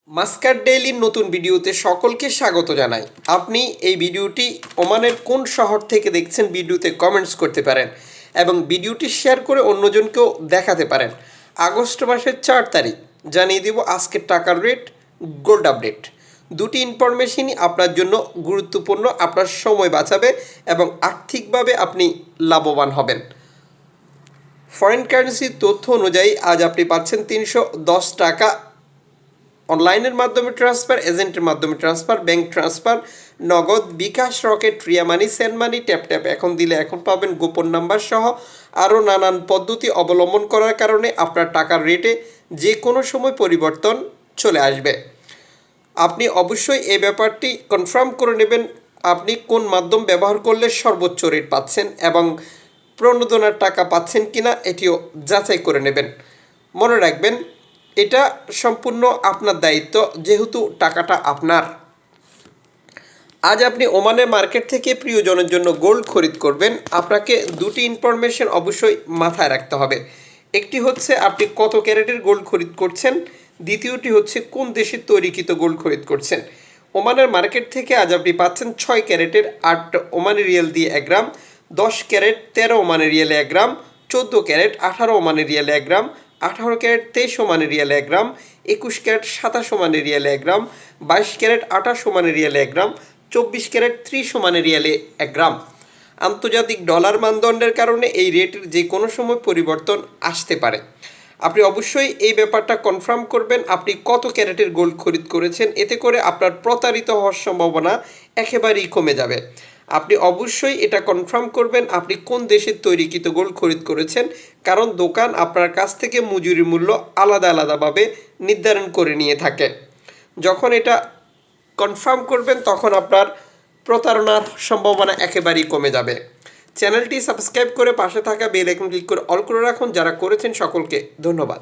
Muscat ডেইলির নতুন ভিডিওতে সকলকে স্বাগত জানাই। আপনি এই ভিডিওটি ওমানের কোন শহর থেকে দেখছেন ভিডিওতে কমেন্টস করতে পারেন এবং ভিডিওটি শেয়ার করে অন্যজনকেও দেখাতে পারেন। আগস্ট মাসের 4 তারিখ জানিয়ে দেব আজকের টাকার রেট, গোল্ড আপডেট। দুটি ইনফরমেশনই আপনার জন্য গুরুত্বপূর্ণ, আপনার সময় বাঁচাবে এবং আর্থিকভাবে আপনি লাভবান হবেন। ফরেন কারেন্সির তথ্য অনুযায়ী আজ আপনি পাচ্ছেন 310 টাকা অনলাইনের মাধ্যমে ট্রান্সফার, এজেন্টের মাধ্যমে ট্রান্সফার, ব্যাংক ট্রান্সফার, নগদ, বিকাশ, রকেট, রিয়া মানি, সেন্ড মানি, ট্যাপ ট্যাপ এখন দিলে এখন পাবেন, গোপন নাম্বার সহ আরও নানান পদ্ধতি অবলম্বন করার কারণে আপনার টাকার রেটে যে কোনো সময় পরিবর্তন চলে আসবে। আপনি অবশ্যই এই ব্যাপারটি কনফার্ম করে নেবেন আপনি কোন মাধ্যম ব্যবহার করলে সর্বোচ্চ রেট পাচ্ছেন এবং প্রণোদনার টাকা পাচ্ছেন কিনা এটিও যাচাই করে নেবেন। মনে রাখবেন এটা সম্পূর্ণ আপনার দায়িত্ব, যেহেতু টাকাটা আপনার। আজ আপনি ওমানের মার্কেট থেকে প্রিয়জনের জন্য গোল্ড খরিদ করবেন, আপনাকে দুটি ইনফরমেশন অবশ্যই মাথায় রাখতে হবে। একটি হচ্ছে আপনি কত ক্যারেটের গোল্ড খরিদ করছেন, দ্বিতীয়টি হচ্ছে কোন দেশের তৈরিকৃত গোল্ড খরিদ করছেন। ওমানের মার্কেট থেকে আজ আপনি পাচ্ছেন 6 ক্যারেটের 8 ওমানি রিয়াল দিয়ে 1 গ্রাম, 10 ক্যারেট 13 ওমানি রিয়ালে 1 গ্রাম, 14 ক্যারেট 18 ওমানি রিয়ালে 1 গ্রাম, 18 ক্যারেট 23 ওমানি রিয়ালে 1 গ্রাম, 21 ক্যারেট 27 ওমানি রিয়ালে 1 গ্রাম, 22 ক্যারেট 28 ওমানি রিয়ালে 1 গ্রাম, 24 ক্যারেট 30 ওমানি রিয়ালে 1 গ্রাম। আন্তর্জাতিক ডলার মানদণ্ডের কারণে এই রেটের যে কোনো সময় পরিবর্তন আসতে পারে। আপনি অবশ্যই এই ব্যাপারটা কনফার্ম করবেন আপনি কত ক্যারেটের গোল্ড খরিদ করেছেন, এতে করে আপনার প্রতারিত হওয়ার সম্ভাবনা একেবারেই কমে যাবে। আপনি অবশ্যই এটা কনফার্ম করবেন আপনি কোন দেশের তৈরিকৃত গোল্ড খরিদ করেছেন, কারণ দোকান আপনার কাছ থেকে মজুরি মূল্য আলাদা আলাদাভাবে নির্ধারণ করে নিয়ে থাকে। যখন এটা কনফার্ম করবেন তখন আপনার প্রতারণার সম্ভাবনা একেবারেই কমে যাবে। চ্যানেলটি সাবস্ক্রাইব করে পাশে থাকা বেল আইকন ক্লিক করে অল করে রাখুন। যারা করেছেন সকলকে ধন্যবাদ।